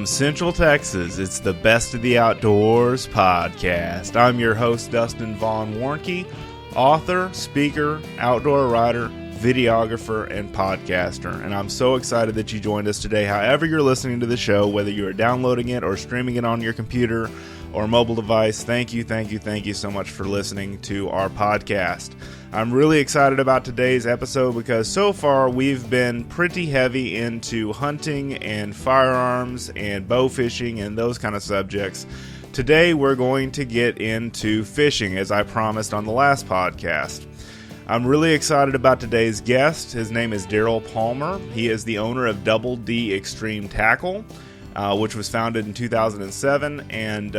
From Central Texas, it's the Best of the Outdoors podcast. I'm your host, Dustin Von Warnke, author, speaker, outdoor writer, videographer, and podcaster. And I'm so excited that you joined us today. However you're listening to the show, whether you're downloading it or streaming it on your computer or mobile device, thank you so much for listening to our podcast. I'm really excited about today's episode because so far we've been pretty heavy into hunting and firearms and bow fishing and those kind of subjects. Today we're going to get into fishing, as I promised on the last podcast. I'm really excited about today's guest. His name is Daryl Palmer. He is the owner of Double D Extreme Tackle, which was founded in 2007, and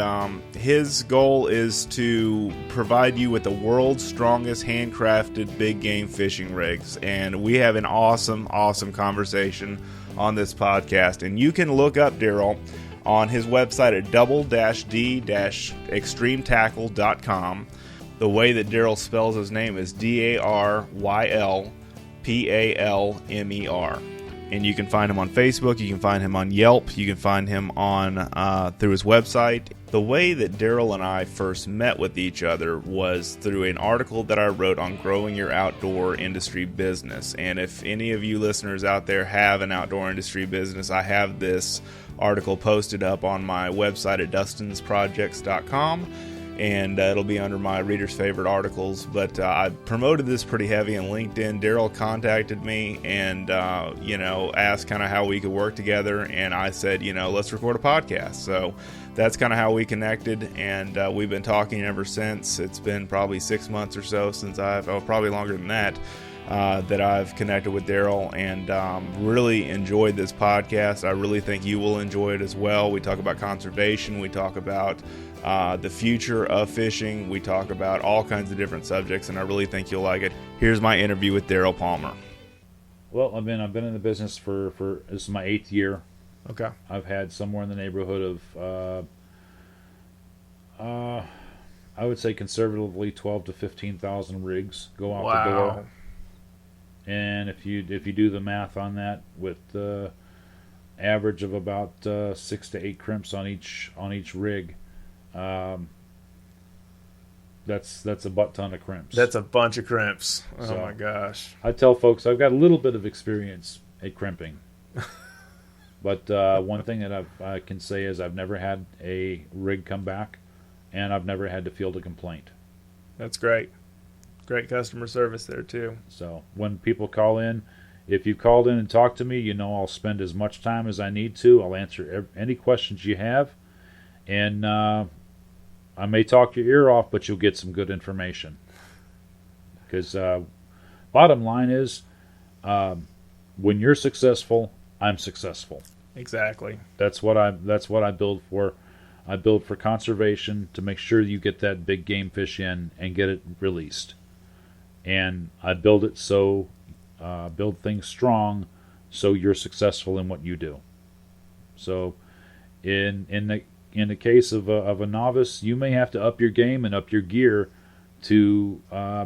his goal is to provide you with the world's strongest handcrafted big game fishing rigs. And we have an awesome conversation on this podcast. And you can look up Daryl on his website at double-d-extremetackle.com. The way that Daryl spells his name is DARYLPALMER. And you can find him on Facebook, you can find him on Yelp, you can find him on through his website. The way that Daryl and I first met with each other was through an article that I wrote on growing your outdoor industry business. And if any of you listeners out there have an outdoor industry business, I have this article posted up on my website at dustinsprojects.com. And it'll be under my reader's favorite articles. But I promoted this pretty heavy on LinkedIn. Daryl contacted me and, asked kind of how we could work together. And I said, let's record a podcast. So that's kind of how we connected. And we've been talking ever since. It's been probably 6 months or so since probably longer than that, that I've connected with Daryl, and really enjoyed this podcast. I really think you will enjoy it as well. We talk about conservation. We talk about the future of fishing. We talk about all kinds of different subjects, and I really think you'll like it. Here's my interview with Daryl Palmer. Well, I've been in the business for this is my 8th year. Okay. I've had somewhere in the neighborhood of I would say conservatively 12 to 15,000 rigs go out the door. And if you do the math on that, with the average of about 6 to 8 crimps on each rig, that's a butt ton of crimps. That's a bunch of crimps. Oh so, my gosh! I tell folks I've got a little bit of experience at crimping, but one thing that I can say is I've never had a rig come back, and I've never had to field a complaint. That's great. Great customer service there too. So when people call in, if you called in and talked to me, I'll spend as much time as I need to. I'll answer any questions you have, and I may talk your ear off, but you'll get some good information. Because bottom line is, when you're successful, I'm successful. Exactly. That's what I build for. I build for conservation, to make sure you get that big game fish in and get it released. And I build it build things strong, so you're successful in what you do. So, in the case of a novice, you may have to up your game and up your gear to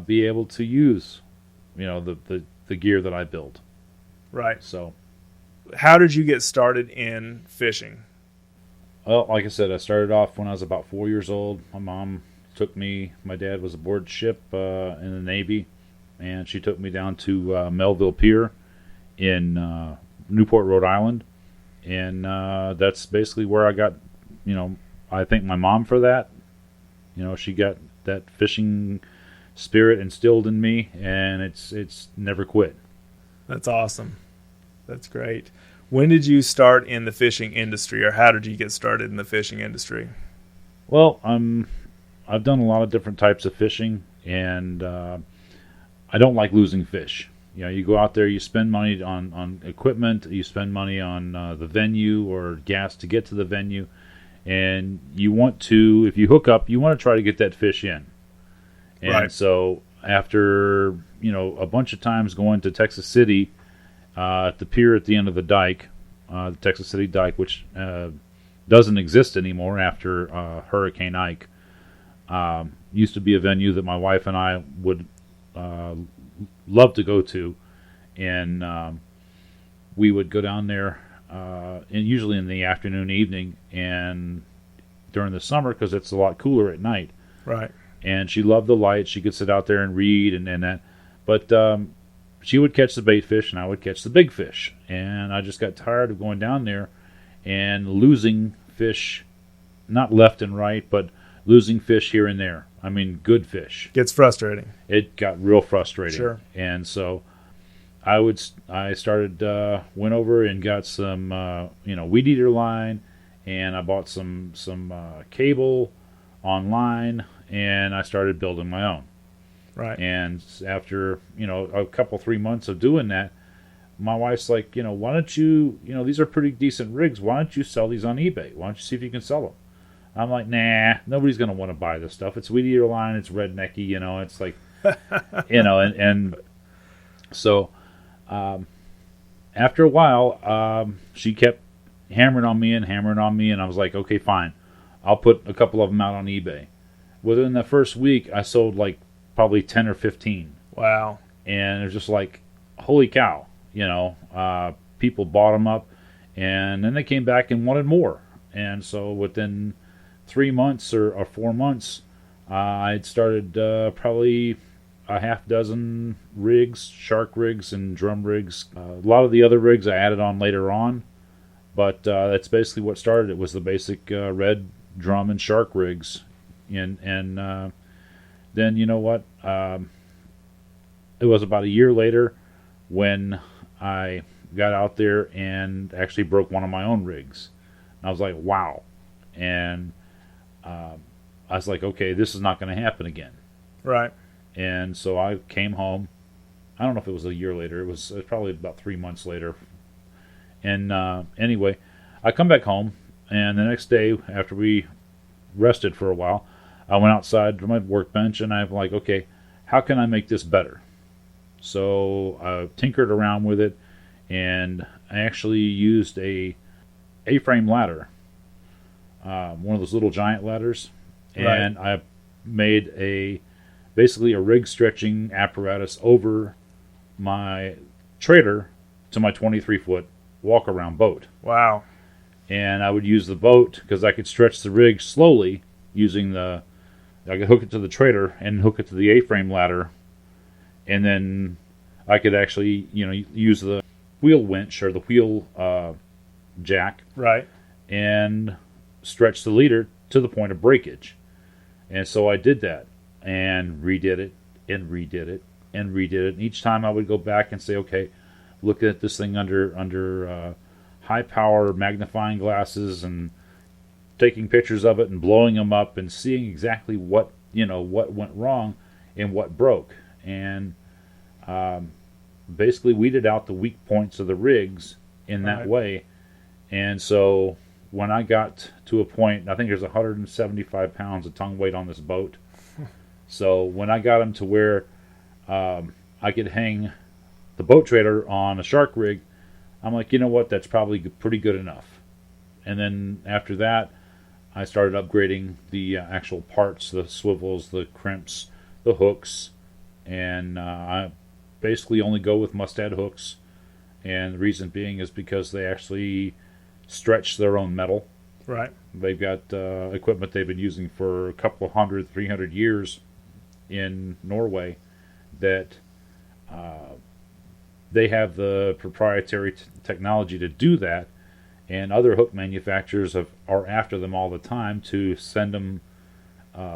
be able to use, the gear that I build. Right. So, how did you get started in fishing? Well, like I said, I started off when I was about 4 years old. My mom took me. My dad was aboard ship in the Navy, and she took me down to Melville Pier in Newport, Rhode Island, and that's basically where I got. I thank my mom for that. She got that fishing spirit instilled in me, and it's never quit. That's awesome. That's great. When did you start in the fishing industry, or how did you get started in the fishing industry? Well, I've done a lot of different types of fishing, and I don't like losing fish. You go out there, you spend money on equipment, you spend money on the venue or gas to get to the venue, and you want to, if you hook up, you want to try to get that fish in. And right. So after, a bunch of times going to Texas City, at the pier at the end of the dike, the Texas City dike, which doesn't exist anymore after Hurricane Ike, used to be a venue that my wife and I would love to go to, and we would go down there and usually in the afternoon, evening, and during the summer because it's a lot cooler at night. Right. And she loved the light. She could sit out there and read and that. But she would catch the bait fish, and I would catch the big fish. And I just got tired of going down there and losing fish, not left and right, but losing fish here and there. I mean, good fish. Gets frustrating. It got real frustrating. Sure. And so I started, went over and got some, weed eater line, and I bought some cable online, and I started building my own. Right. And after, a couple, 3 months of doing that, my wife's like, why don't you, these are pretty decent rigs. Why don't you sell these on eBay? Why don't you see if you can sell them? I'm like, nah, nobody's going to want to buy this stuff. It's weed eater line. It's rednecky, it's like, and so, after a while, she kept hammering on me, and I was like, okay, fine. I'll put a couple of them out on eBay. Within the first week, I sold like probably 10 or 15. Wow. And it was just like, holy cow, people bought them up, and then they came back and wanted more. And so within 3 months or 4 months, I'd started probably a half dozen rigs, shark rigs and drum rigs. A lot of the other rigs I added on later on, but that's basically what started it, was the basic red drum and shark rigs. And then, you know what? It was about a year later when I got out there and actually broke one of my own rigs. I was like, wow. And I was like, okay, this is not going to happen again. Right. And so I came home. I don't know if it was a year later. It was probably about 3 months later. And anyway, I come back home, and the next day after we rested for a while, I went outside to my workbench, and I'm like, okay, how can I make this better? So I tinkered around with it, and I actually used a A-frame ladder, one of those little giant ladders, and right. I made basically a rig stretching apparatus over my trailer to my 23-foot walk-around boat. Wow. And I would use the boat because I could stretch the rig slowly using I could hook it to the trailer and hook it to the A-frame ladder, and then I could actually, use the wheel winch or the wheel jack, right, and stretch the leader to the point of breakage. And so I did that and redid it and redid it and redid it. And each time I would go back and say, okay, look at this thing under high power magnifying glasses and taking pictures of it and blowing them up and seeing exactly what went wrong and what broke, and basically weeded out the weak points of the rigs in that way. And so when I got to a point, I think there's 175 pounds of tongue weight on this boat. So when I got them to where I could hang the boat trailer on a shark rig, I'm like, you know what, that's probably pretty good enough. And then after that, I started upgrading the actual parts, the swivels, the crimps, the hooks, and I basically only go with mustad hooks. And the reason being is because they actually stretch their own metal. Right. They've got equipment they've been using for a couple of 300 years in Norway that they have the proprietary technology to do that. And other hook manufacturers are after them all the time to send them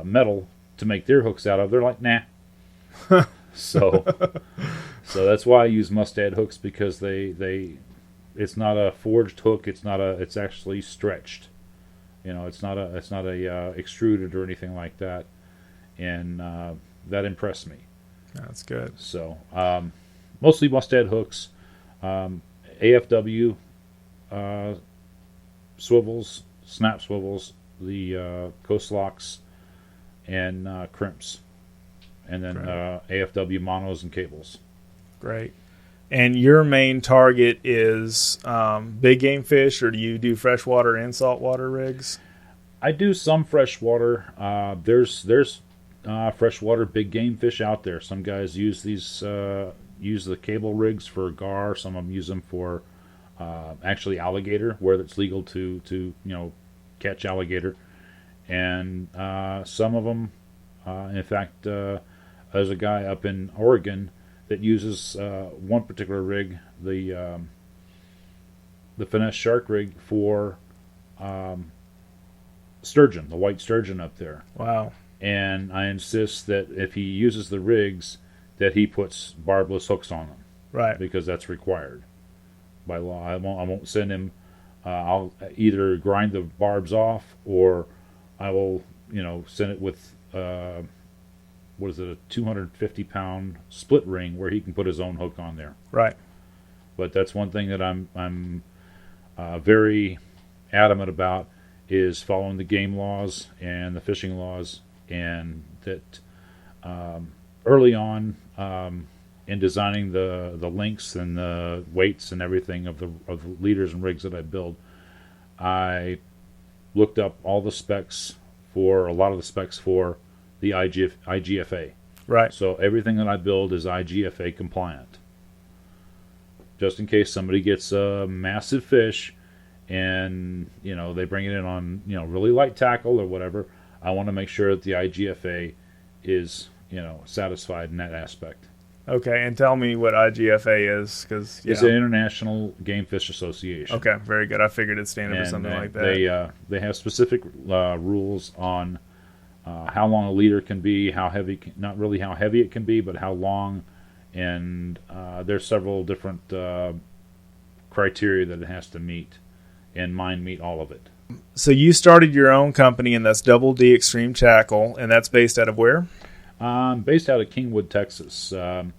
metal to make their hooks out of. They're like, nah. so that's why I use mustad hooks, because it's not a forged hook. It's actually stretched. It's not a extruded or anything like that. And that impressed me. That's good. So mostly mustad hooks, AFW. Swivels, snap swivels, the coast locks, and crimps, and then AFW monos and cables. Great. And your main target is big game fish, or do you do freshwater and saltwater rigs? I do some freshwater. There's freshwater big game fish out there. Some guys use the cable rigs for gar. Some of them use them for actually alligator, where it's legal to catch alligator, and some of them, in fact, there's a guy up in Oregon that uses one particular rig, the finesse shark rig, for sturgeon, the white sturgeon up there. Wow. And I insist that if he uses the rigs, that he puts barbless hooks on them. Right. Because that's required by law. I won't send him. I'll either grind the barbs off, or I will, send it with a 250-pound split ring where he can put his own hook on there. Right. But that's one thing that I'm very adamant about, is following the game laws and the fishing laws, and that early on in designing the links and the weights and everything of the leaders and rigs that I build, I looked up all the specs for a lot of the specs for the IGFA. Right. So everything that I build is IGFA compliant, just in case somebody gets a massive fish and they bring it in on really light tackle or whatever. I want to make sure that the IGFA is satisfied in that aspect. Okay, and tell me what IGFA is, because it's an International Game Fish Association. Okay, very good. I figured it'd stand for something like that. They have specific rules on how long a leader can be, how heavy, not really how heavy it can be, but how long, and there's several different criteria that it has to meet, and mine meet all of it. So you started your own company, and that's Double D Extreme Tackle, and that's based out of where? Based out of Kingwood, Texas. The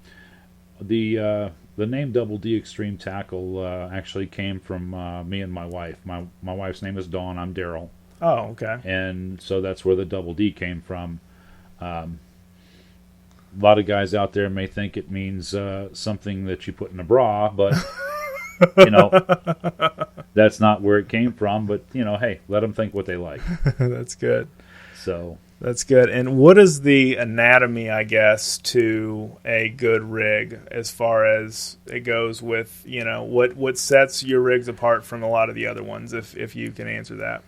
name Double D Extreme Tackle actually came from me and my wife. My wife's name is Dawn. I'm Daryl. Oh, okay. And so that's where the Double D came from. A lot of guys out there may think it means something that you put in a bra, but that's not where it came from. But hey, let them think what they like. That's good. So that's good. And what is the anatomy, I guess, to a good rig as far as it goes with, what sets your rigs apart from a lot of the other ones, if you can answer that?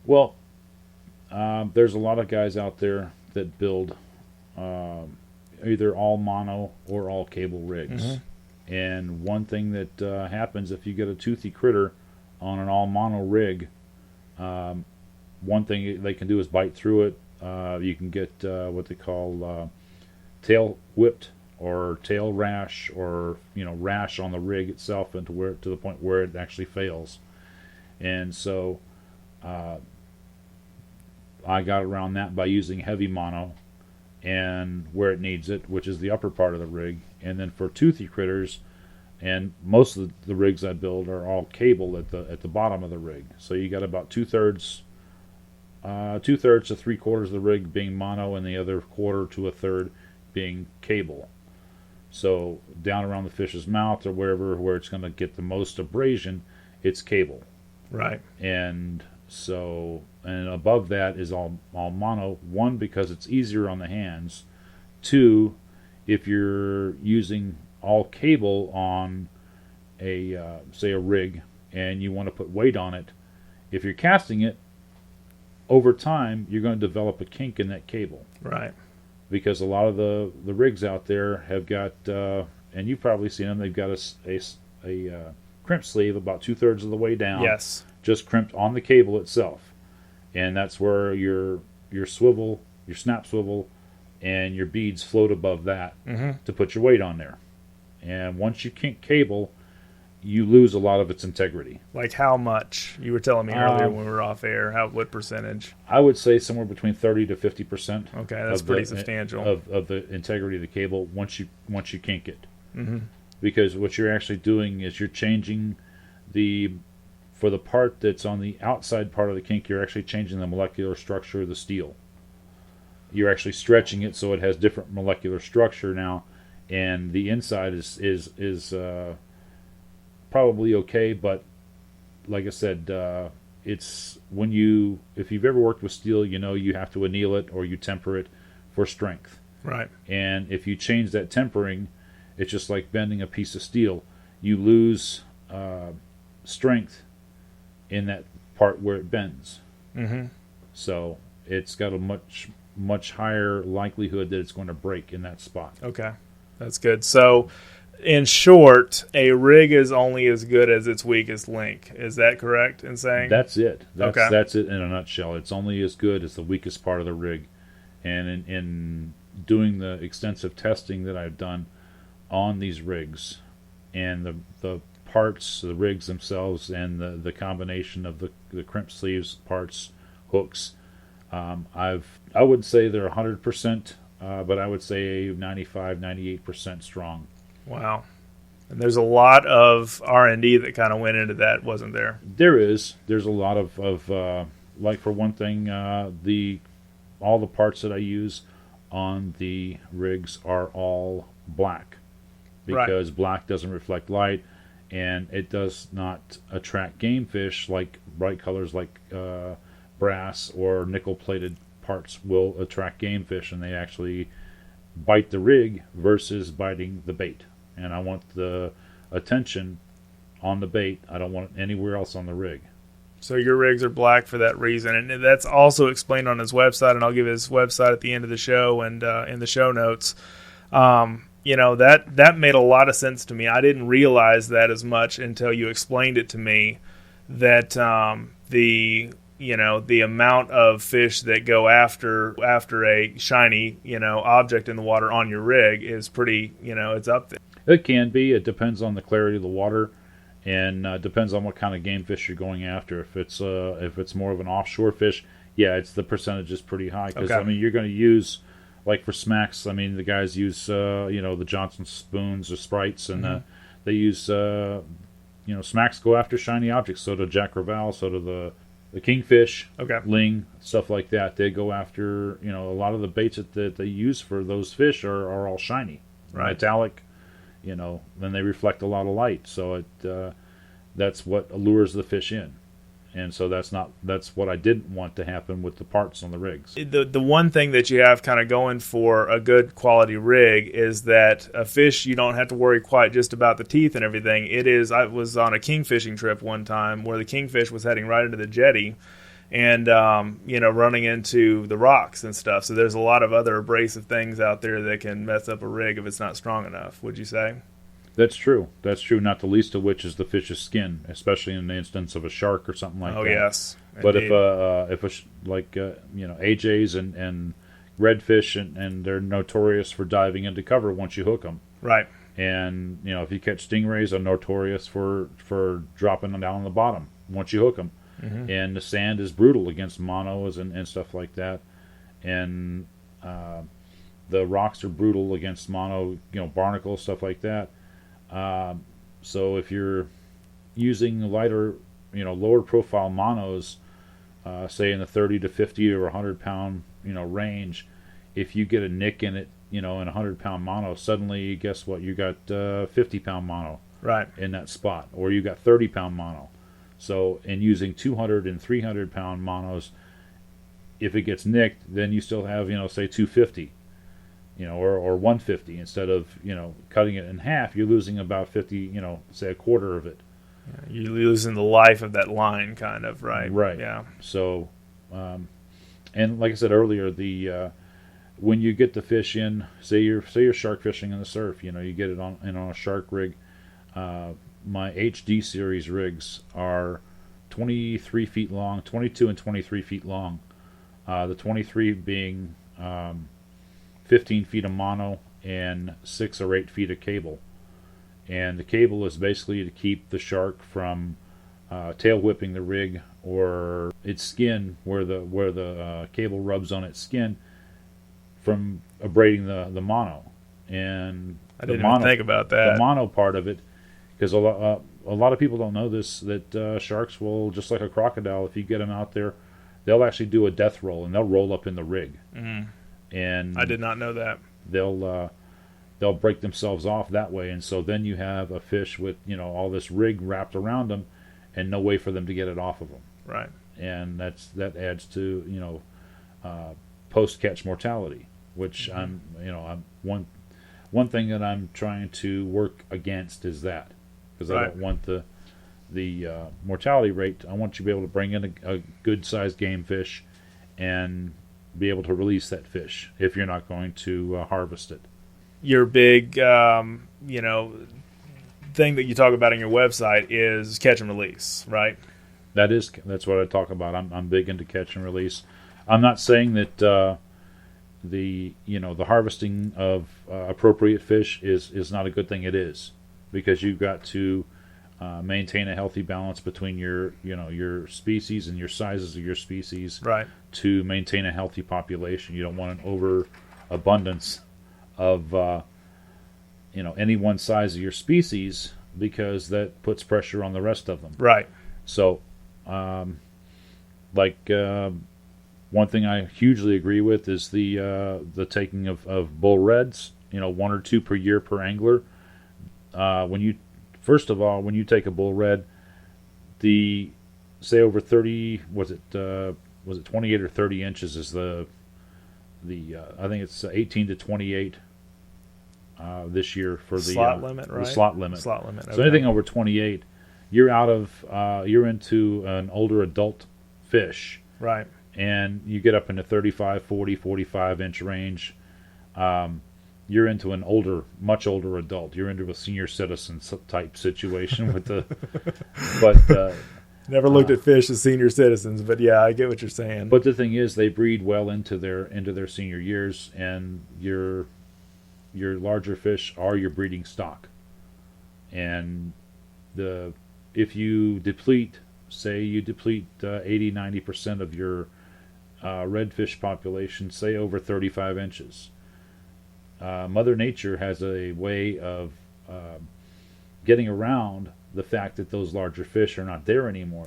Well, there's a lot of guys out there that build either all mono or all cable rigs. Mm-hmm. And one thing that happens if you get a toothy critter on an all mono rig, one thing they can do is bite through it. You can get what they call tail whipped, or tail rash, or rash on the rig itself, and to the point where it actually fails. And so I got around that by using heavy mono and where it needs it, which is the upper part of the rig. And then for toothy critters, and most of the rigs I build are all cable at the bottom of the rig. So you got about two-thirds to three-quarters of the rig being mono, and the other quarter to a third being cable. So down around the fish's mouth or wherever where it's going to get the most abrasion, it's cable. Right. And so, and above that is all mono. One, because it's easier on the hands. Two, if you're using all cable on a say a rig, and you want to put weight on it, if you're casting it, over time you're going to develop a kink in that cable. Right. Because a lot of the rigs out there have got, and you've probably seen them, they've got a crimp sleeve about two-thirds of the way down. Yes. Just crimped on the cable itself. And that's where your swivel, your snap swivel, and your beads float above that to put your weight on there. And once you kink cable, you lose a lot of its integrity. Like how much? You were telling me earlier when we were off air. What percentage? I would say somewhere between 30 to 50%. Okay, that's pretty substantial. Of the integrity of the cable once you kink it. Mm-hmm. Because what you're actually doing is you're changing for the part that's on the outside part of the kink, you're actually changing the molecular structure of the steel. You're actually stretching it so it has different molecular structure now, and the inside is probably okay, but like I said, it's if you've ever worked with steel, you have to anneal it or you temper it for strength. Right. And if you change that tempering, it's just like bending a piece of steel. You lose strength in that part where it bends. Mm-hmm. So it's got a much higher likelihood that it's going to break in that spot. Okay, that's good. So, in short, a rig is only as good as its weakest link. Is that correct in saying? That's it. Okay. That's it in a nutshell. It's only as good as the weakest part of the rig. And in doing the extensive testing that I've done on these rigs and the parts, the rigs themselves, and the combination of the crimp sleeves, parts, hooks, I would say they're 100%, but I would say 95, 98% strong. Wow. And there's a lot of R&D that kind of went into that, wasn't there? There's a lot of like, for one thing, all the parts that I use on the rigs are all black, because black doesn't reflect light, and it does not attract game fish like bright colors like brass or nickel-plated parts will attract game fish, and they actually bite the rig versus biting the bait. And I want the attention on the bait. I don't want it anywhere else on the rig. So your rigs are black for that reason, and that's also explained on his website, and I'll give his website at the end of the show and in the show notes. That made a lot of sense to me. I didn't realize that as much until you explained it to me, that the amount of fish that go after a shiny, object in the water on your rig is pretty, it's up there. It can be. It depends on the clarity of the water, and depends on what kind of game fish you're going after. If it's more of an offshore fish, yeah, the percentage is pretty high, because you're going to use, like for smacks. The guys use the Johnson spoons or Sprites, and they use smacks go after shiny objects. So do Jack Crevalle, so do the kingfish, ling, stuff like that. They go after a lot of the baits that they use for those fish are all shiny, metallic. Then they reflect a lot of light, so that's what allures the fish in, and so that's what I didn't want to happen with the parts on the rigs. The one thing that you have kind of going for a good quality rig is that a fish, you don't have to worry quite just about the teeth and everything. I was on a kingfishing trip one time where the kingfish was heading right into the jetty, and running into the rocks and stuff. So there's a lot of other abrasive things out there that can mess up a rig if it's not strong enough. Would you say? That's true. Not the least of which is the fish's skin, especially in the instance of a shark or something like that. Oh yes. But if AJs and redfish, and they're notorious for diving into cover once you hook them. Right. And if you catch stingrays, are notorious for dropping them down on the bottom once you hook them. Mm-hmm. And the sand is brutal against monos and stuff like that, and the rocks are brutal against mono, barnacles, stuff like that. So if you're using lighter, lower profile monos, say in the 30 to 50 or 100 pound, range, if you get a nick in it, in a 100 pound mono, suddenly guess what? You got 50 pound mono in that spot, or you got 30 pound mono. So, in using 200 and 300 pound monos, if it gets nicked, then you still have, say 250, or 150. Instead of, cutting it in half, you're losing about 50, say a quarter of it. Yeah, you're losing the life of that line, kind of, right? Right. Yeah. So, and like I said earlier, when you get the fish in, say you're shark fishing in the surf, you get it on a shark rig. My HD series rigs are 23 feet long, 22 and 23 feet long. The 23 being 15 feet of mono and 6 or 8 feet of cable. And the cable is basically to keep the shark from tail whipping the rig, or its skin, where the cable rubs on its skin, from abrading the mono. And I didn't even think about that. The mono part of it. Because a lot of people don't know this, that sharks will, just like a crocodile, if you get them out there, they'll actually do a death roll, and they'll roll up in the rig. Mm. And I did not know that. They'll break themselves off that way, and so then you have a fish with all this rig wrapped around them, and no way for them to get it off of them. Right. And that adds to post catch mortality, which I'm one thing that I'm trying to work against is that. Because I don't want the mortality rate, I want you to be able to bring in a good sized game fish and be able to release that fish if you're not going to harvest it. Your big, thing that you talk about on your website is catch and release, right? That's what I talk about. I'm big into catch and release. I'm not saying that the harvesting of appropriate fish is not a good thing. It is, because you've got to maintain a healthy balance between your species and your sizes of your species, right, to maintain a healthy population. You don't want an overabundance of any one size of your species, because that puts pressure on the rest of them. Right. So, one thing I hugely agree with is the taking of bull reds. 1 or 2 per year per angler. When you take a bull red, say over 30, was it 28 or 30 inches is the I think it's 18 to 28 this year for the slot limit, right? The slot limit. Slot limit. Okay. So anything over 28, you're into an older adult fish, right? And you get up into 35, 40, 45 inch range. You're into an much older adult. You're into a senior citizen type situation with the. But never looked at fish as senior citizens, but yeah, I get what you're saying. But the thing is, they breed well into their senior years, and your larger fish are your breeding stock. And if you deplete, say you deplete 80-90% of your redfish population, say over 35 inches. Mother Nature has a way of getting around the fact that those larger fish are not there anymore.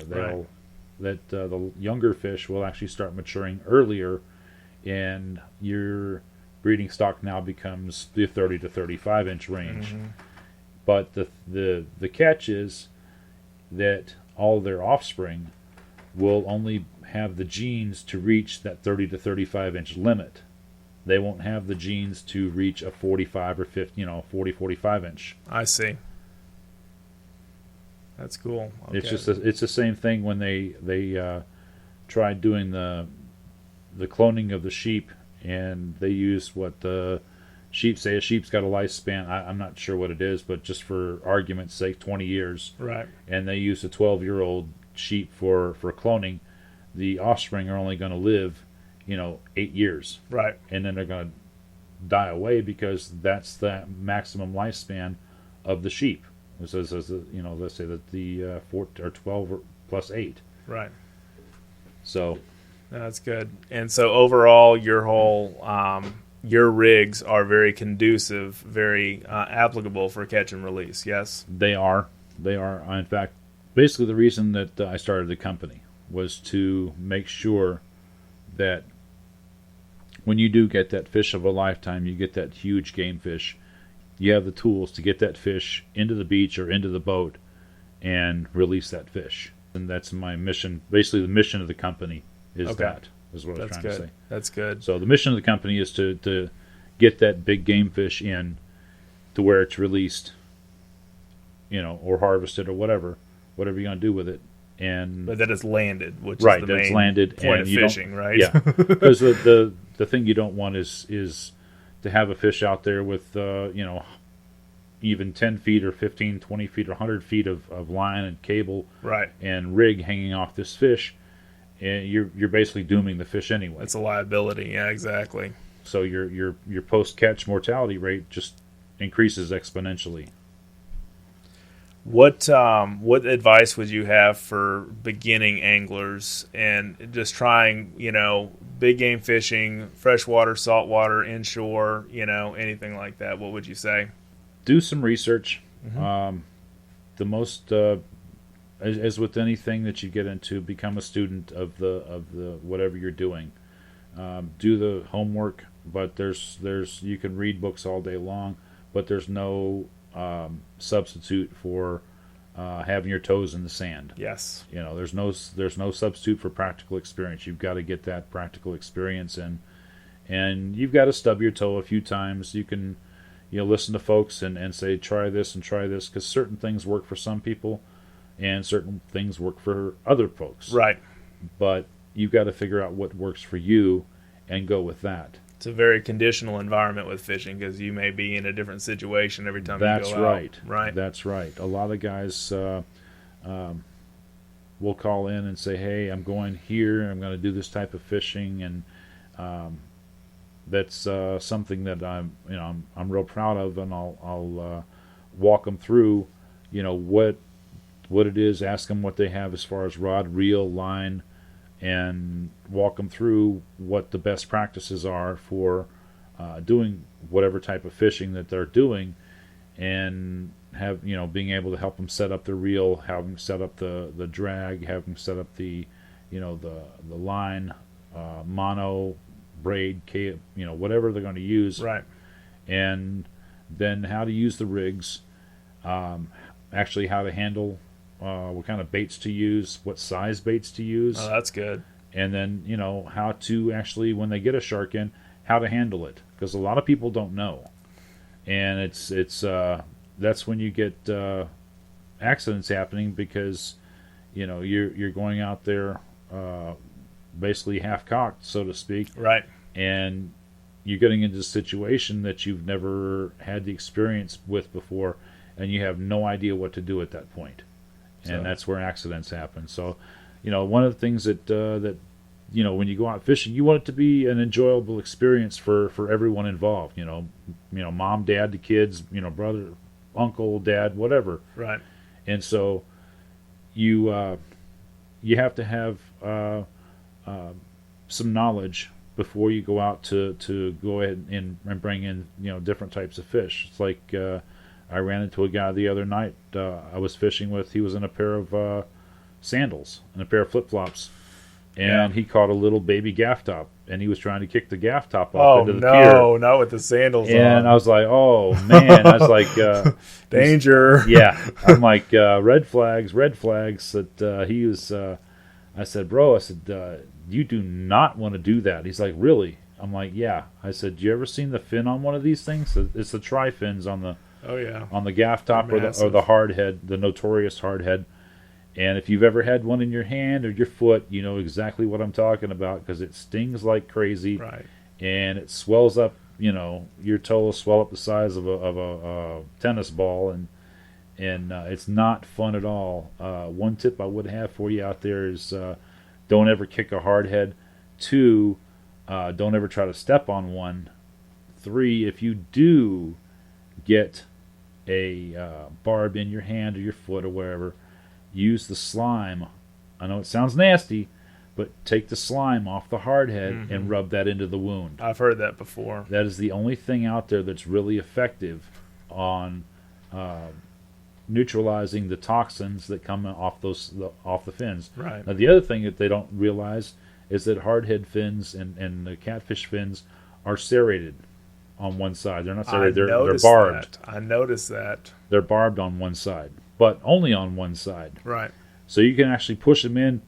The younger fish will actually start maturing earlier, and your breeding stock now becomes the 30 to 35 inch range. Mm-hmm. But the catch is that all their offspring will only have the genes to reach that 30 to 35 inch limit. They won't have the genes to reach a 45 or 50, 40, 45 inch. I see. That's cool. Okay. It's the same thing when they tried doing the cloning of the sheep, and they use what the sheep say. A sheep's got a lifespan. I'm not sure what it is, but just for argument's sake, 20 years. Right. And they use a 12-year-old sheep for cloning. The offspring are only going to live 8 years. Right. And then they're going to die away, because that's the maximum lifespan of the sheep. It says, let's say that the 4 or 12 plus 8. Right. So that's good. And so overall, your whole your rigs are very conducive, very applicable for catch and release. Yes, they are. In fact, basically the reason that I started the company was to make sure that when you do get that fish of a lifetime, you get that huge game fish, you have the tools to get that fish into the beach or into the boat and release that fish. And that's my mission. Basically, the mission of the company is that, is what I was trying to say. That's good. So the mission of the company is to get that big game fish in to where it's released, or harvested or whatever you're going to do with it. But that it's landed, which is the it's main landed, point and of fishing, right? Yeah, because the thing you don't want is to have a fish out there with even 10 feet or 15, 20 feet or 100 feet of line and cable, right, and rig hanging off this fish, and you're basically dooming the fish anyway. It's a liability. Yeah, exactly. So your post catch mortality rate just increases exponentially. What advice would you have for beginning anglers and just trying, big game fishing, freshwater, saltwater, inshore, anything like that? What would you say? Do some research. Mm-hmm. The most, as with anything that you get into, become a student of the whatever you're doing. Do the homework, but there's you can read books all day long, but there's no substitute for having your toes in the sand. Yes. There's no substitute for practical experience. You've got to get that practical experience, and you've got to stub your toe a few times. You can listen to folks and say try this and try this, because certain things work for some people. and certain things work for other folks. Right. But you've got to figure out what works for you and go with that. It's a very conditional environment with fishing because you may be in a different situation every time That's you go right. out. Right. That's right. A lot of guys will call in and say, "Hey, I'm going here. I'm going to do this type of fishing," and that's something that I'm real proud of, and I'll walk them through, what it is, ask them what they have as far as rod, reel, line, and walk them through what the best practices are for doing whatever type of fishing that they're doing, and have being able to help them set up the reel, have them set up the drag, have them set up the the line, mono, braid, whatever they're going to use, Right. and then how to use the rigs, actually how to handle what kind of baits to use, what size baits to use. Oh, that's good. And then, how to actually, when they get a shark in, how to handle it. Because a lot of people don't know. And it's that's when you get accidents happening because, you're going out there basically half-cocked, so to speak. Right. And you're getting into a situation that you've never had the experience with before, and you have no idea what to do at that point. And that's where accidents happen. So, one of the things that when you go out fishing, you want it to be an enjoyable experience for everyone involved. Mom, dad, the kids, brother, uncle, dad, whatever. Right. And so you have to have some knowledge before you go out to go ahead and bring in different types of fish. It's like I ran into a guy the other night I was fishing with. He was in a pair of sandals and a pair of flip-flops, and he caught a little baby gaff top, and he was trying to kick the gaff top off into the pier. Oh, no, not with the sandals on. And I was like, oh, man. I was like... danger. Yeah. I'm like, red flags. That he was... I said, bro, you do not want to do that. He's like, really? I'm like, yeah. I said, you ever seen the fin on one of these things? It's the tri-fins on the... Oh, yeah. On the gaff top or the hard head, the notorious hard head. And if you've ever had one in your hand or your foot, you know exactly what I'm talking about because it stings like crazy. Right. And it swells up, your toe will swell up the size of a tennis ball, and it's not fun at all. One tip I would have for you out there is don't ever kick a hard head. 2, don't ever try to step on one. 3, if you do get a barb in your hand or your foot or wherever, use the slime. I know it sounds nasty, but take the slime off the hard head and rub that into the wound. I've heard that before. That is the only thing out there that's really effective on neutralizing the toxins that come off the fins. Right. Now, the other thing that they don't realize is that hardhead fins and the catfish fins are serrated on one side. They're not serrated. They're barbed. I noticed that. They're barbed on one side, but only on one side. Right. So you can actually push them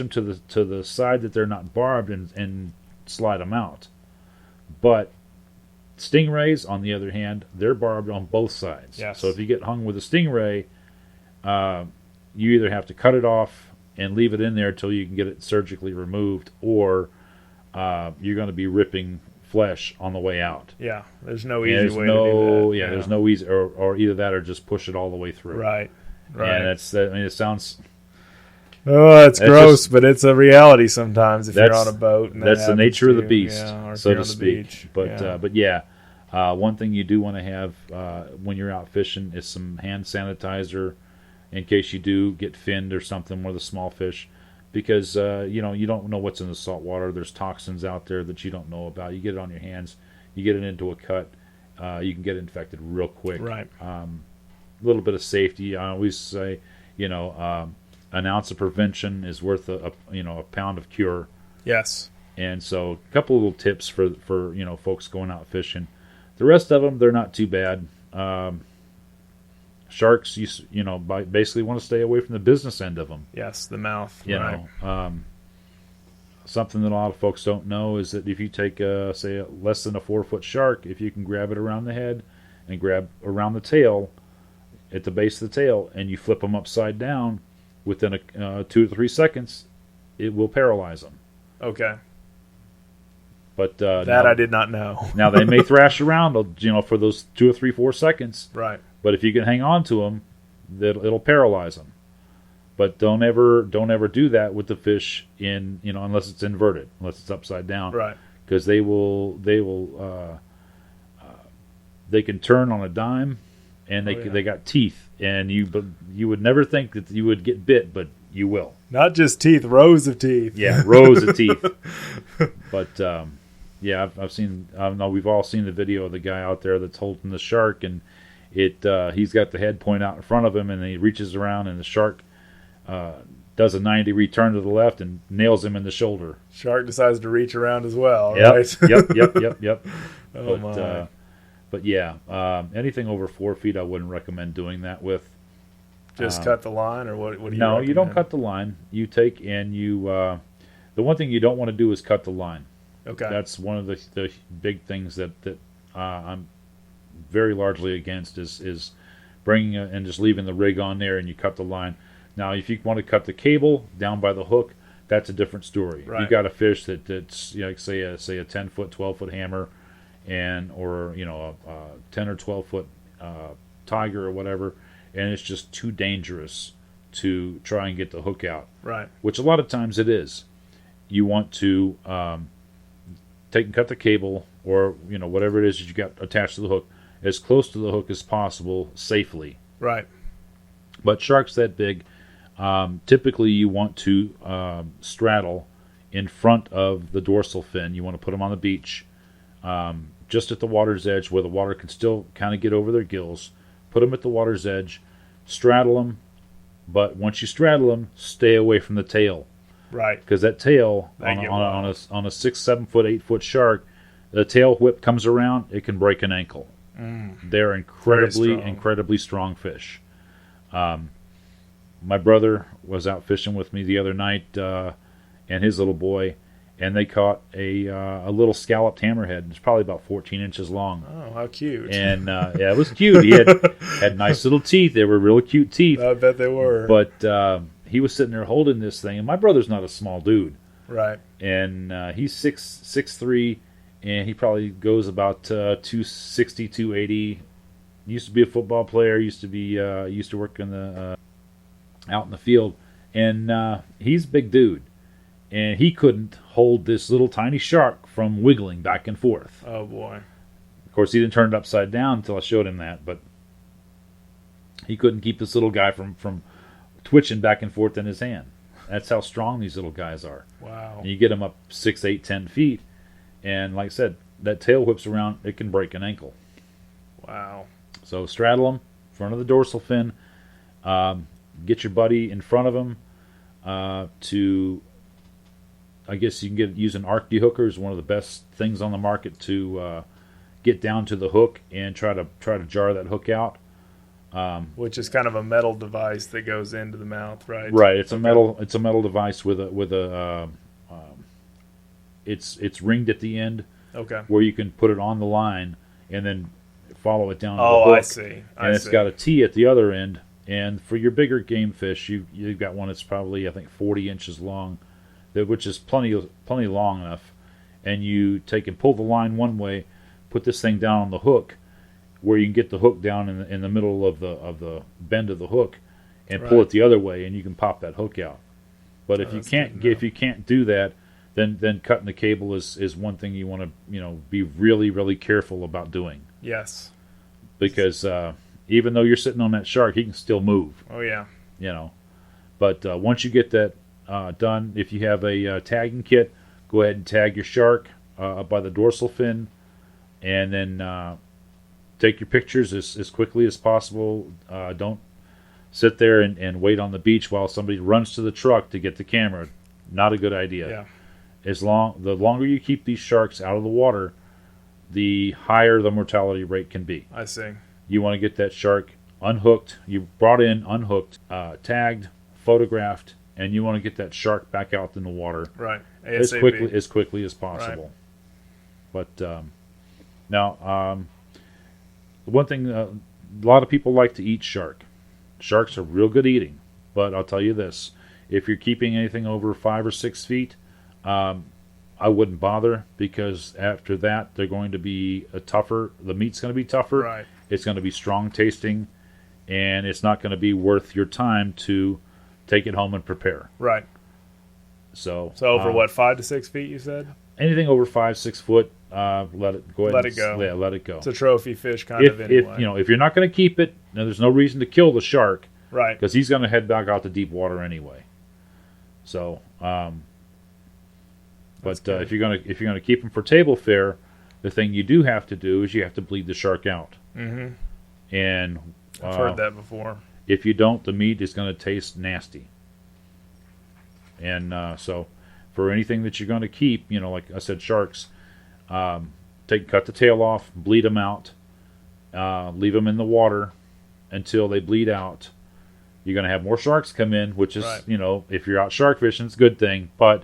to the side that they're not barbed and slide them out. But stingrays, on the other hand, they're barbed on both sides. Yes. So if you get hung with a stingray, you either have to cut it off and leave it in there until you can get it surgically removed, or you're going to be ripping flesh on the way out. Yeah, there's no easy way to do that. Yeah, there's no easy, or either that or just push it all the way through. Right. And it sounds... Oh, that's gross, but it's a reality sometimes if you're on a boat. And that's the nature of the beast, or so to speak. Beach. But one thing you do want to have when you're out fishing is some hand sanitizer in case you do get finned or something with a small fish, because you don't know what's in the salt water. There's toxins out there that you don't know about. You get it on your hands, you get it into a cut, you can get infected real quick. Right. A little bit of safety. I always say, an ounce of prevention is worth a pound of cure. Yes. And so a couple of little tips for folks going out fishing. The rest of them, they're not too bad. Sharks, basically want to stay away from the business end of them. Yes, the mouth. Something that a lot of folks don't know is that if you take say less than a 4-foot shark, if you can grab it around the head and grab around the tail, at the base of the tail and you flip them upside down, within 2 to 3 seconds, it will paralyze them. Okay. But I did not know. Now they may thrash around, for those 2 or 3, 4 seconds. Right. But if you can hang on to them, it'll paralyze them. But don't ever do that with the fish unless it's inverted, unless it's upside down. Right. Because they can turn on a dime, and they got teeth, and you would never think that you would get bit, but you will. Not just teeth, rows of teeth. Yeah, rows of teeth. But I've seen. I know we've all seen the video of the guy out there that's holding the shark, and he's got the head point out in front of him, and he reaches around, and the shark does a 90-degree turn to the left and nails him in the shoulder. Shark decides to reach around as well. Yep, Right? yep. Oh my. But yeah, anything over 4 feet, I wouldn't recommend doing that with. Just cut the line, or what do you? No, recommend? you don't cut the line. You take and you. The one thing you don't want to do is cut the line. Okay. That's one of the big things that I'm very largely against is bringing and just leaving the rig on there and you cut the line. Now, if you want to cut the cable down by the hook, that's a different story. Right. If you got a fish that's say a 10-foot, 12-foot hammer, or a 10 or 12-foot tiger or whatever, and it's just too dangerous to try and get the hook out. Right. Which a lot of times it is. You want to take and cut the cable or whatever it is that you got attached to the hook as close to the hook as possible safely. Right. But sharks that big, typically you want to straddle in front of the dorsal fin. You want to put them on the beach, just at the water's edge where the water can still kind of get over their gills. Put them at the water's edge, straddle them, but once you straddle them, stay away from the tail. Right. Because that tail on a 6, 7 foot, 8 foot shark, the tail whip comes around, it can break an ankle. They're incredibly strong fish. My brother was out fishing with me the other night, and his little boy, and they caught a little scalloped hammerhead. It's probably about 14 inches long. Oh, how cute! And it was cute. He had nice little teeth. They were real cute teeth. I bet they were. But he was sitting there holding this thing, and my brother's not a small dude. Right. And he's 6'3", and he probably goes about 260, 280. Used to be a football player. Used to work in the out in the field, and he's a big dude. And he couldn't hold this little tiny shark from wiggling back and forth. Oh, boy. Of course, he didn't turn it upside down until I showed him that, but he couldn't keep this little guy from twitching back and forth in his hand. That's how strong these little guys are. Wow. And you get them up 6, 8, 10 feet, and like I said, that tail whips around, it can break an ankle. Wow. So straddle them, front of the dorsal fin, get your buddy in front of him I guess you can use an arc dehooker is one of the best things on the market to get down to the hook and try to jar that hook out. Which is kind of a metal device that goes into the mouth, right? Right. It's a metal device with a it's ringed at the end. Okay. Where you can put it on the line and then follow it down to the hook. I see. It's got a T at the other end. And for your bigger game fish, you've got one that's probably 40 inches long. Which is plenty long enough, and you take and pull the line one way, put this thing down on the hook, where you can get the hook down in the middle of the bend of the hook, and pull it the other way, and you can pop that hook out. But if you can't do that, then cutting the cable is one thing you want to be really, really careful about doing. Yes. Because even though you're sitting on that shark, he can still move. Oh yeah. But once you get that done, if you have a tagging kit, go ahead and tag your shark up by the dorsal fin, and then take your pictures as quickly as possible. Don't sit there and wait on the beach while somebody runs to the truck to get the camera. Not a good idea. Yeah. The longer you keep these sharks out of the water, the higher the mortality rate can be. I see. You want to get that shark unhooked. You brought in unhooked, tagged, photographed, and you want to get that shark back out in the water as quickly as possible. Right. But now, one thing a lot of people like to eat shark. Sharks are real good eating, but I'll tell you this: if you're keeping anything over 5 or 6 feet, I wouldn't bother, because after that they're going to be tougher. The meat's going to be tougher. Right. It's going to be strong tasting, and it's not going to be worth your time to take it home and prepare. Right. So over 5 to 6 feet, you said? Anything over 5, 6 foot, let it go. Let it go. Yeah, let it go. It's a trophy fish kind of anyway. If you're not going to keep it, now there's no reason to kill the shark, right? Because he's going to head back out to deep water anyway. So, but if you're going to keep him for table fare, the thing you do have to do is you have to bleed the shark out. Mm-hmm. And I've heard that before. If you don't, the meat is going to taste nasty. And so, for anything that you're going to keep, like I said, sharks, cut the tail off, bleed them out, leave them in the water until they bleed out. You're going to have more sharks come in, which is, right. If you're out shark fishing, it's a good thing. But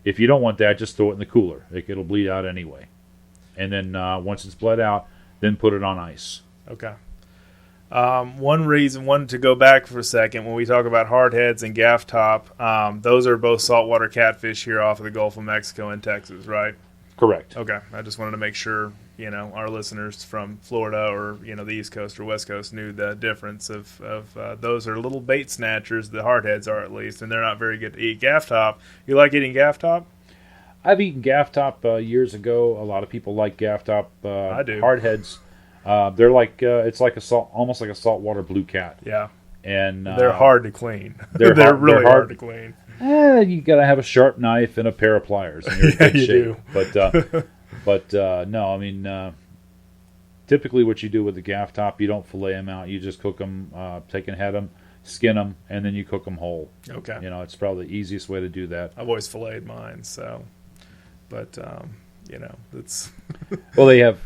if you don't want that, just throw it in the cooler. It'll bleed out anyway. And then once it's bled out, then put it on ice. Okay. One to go back for a second, when we talk about hardheads and gaff top, those are both saltwater catfish here off of the Gulf of Mexico and Texas, right? Correct. Okay. I just wanted to make sure, our listeners from Florida or, the East Coast or West Coast knew the difference of those are little bait snatchers, the hardheads are at least, and they're not very good to eat. Gaff top, you like eating gaff top? I've eaten gaff top years ago. A lot of people like gaff top. I do. Hardheads. They're like it's like almost like a saltwater blue cat. Yeah, and they're hard to clean. They're really hard to clean. You gotta have a sharp knife and a pair of pliers, and you're in good you shape. do. But no, I mean, typically what you do with the gaff top, you don't fillet them out. You just cook them, take and head them, skin them, and then you cook them whole. Okay. It's probably the easiest way to do that. I've always filleted mine, so, but it's. Well, they have.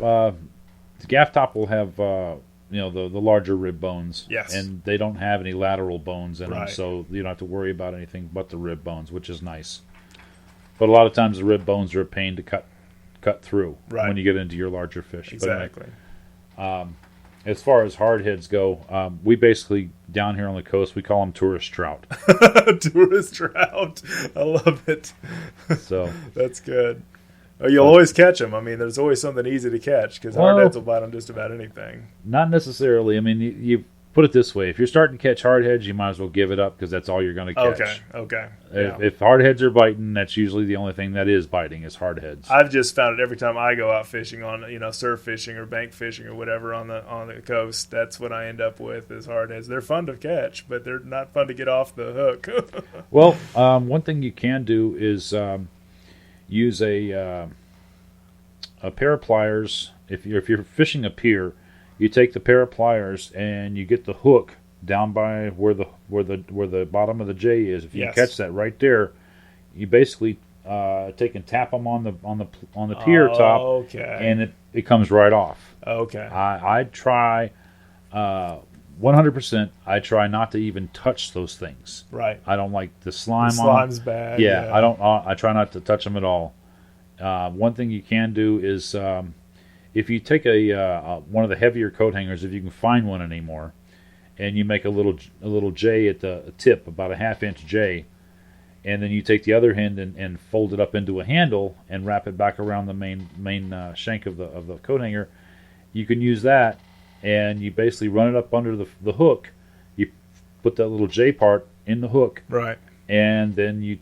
The gaff top will have, the larger rib bones. Yes. And they don't have any lateral bones in them, right. so you don't have to worry about anything but the rib bones, which is nice. But a lot of times the rib bones are a pain to cut through right. when you get into your larger fish. Exactly. But, as far as hardheads go, we basically, down here on the coast, we call them tourist trout. Tourist trout. I love it. So that's good. You'll always catch them. I mean, there's always something easy to catch because hardheads will bite on just about anything. Not necessarily. I mean, you put it this way: if you're starting to catch hardheads, you might as well give it up because that's all you're going to catch. Okay. If hardheads are biting, that's usually the only thing that is biting is hardheads. I've just found it every time I go out fishing on, surf fishing or bank fishing or whatever on the coast. That's what I end up with is hardheads. They're fun to catch, but they're not fun to get off the hook. Well, one thing you can do is use a pair of pliers. If you're fishing a pier, you take the pair of pliers and you get the hook down by where the bottom of the J is. If you yes. catch that right there, you basically take and tap them on the pier top, okay. and it comes right off. Okay. I try 100%. I try not to even touch those things. Right. I don't like the slime. The slime's bad. Yeah, I don't. I try not to touch them at all. One thing you can do is if you take one of the heavier coat hangers, if you can find one anymore, and you make a little J at the tip, about a 1/2 inch J, and then you take the other end and fold it up into a handle and wrap it back around the main shank of the coat hanger. You can use that, and you basically run it up under the hook. You put that little J part in the hook, right, and then you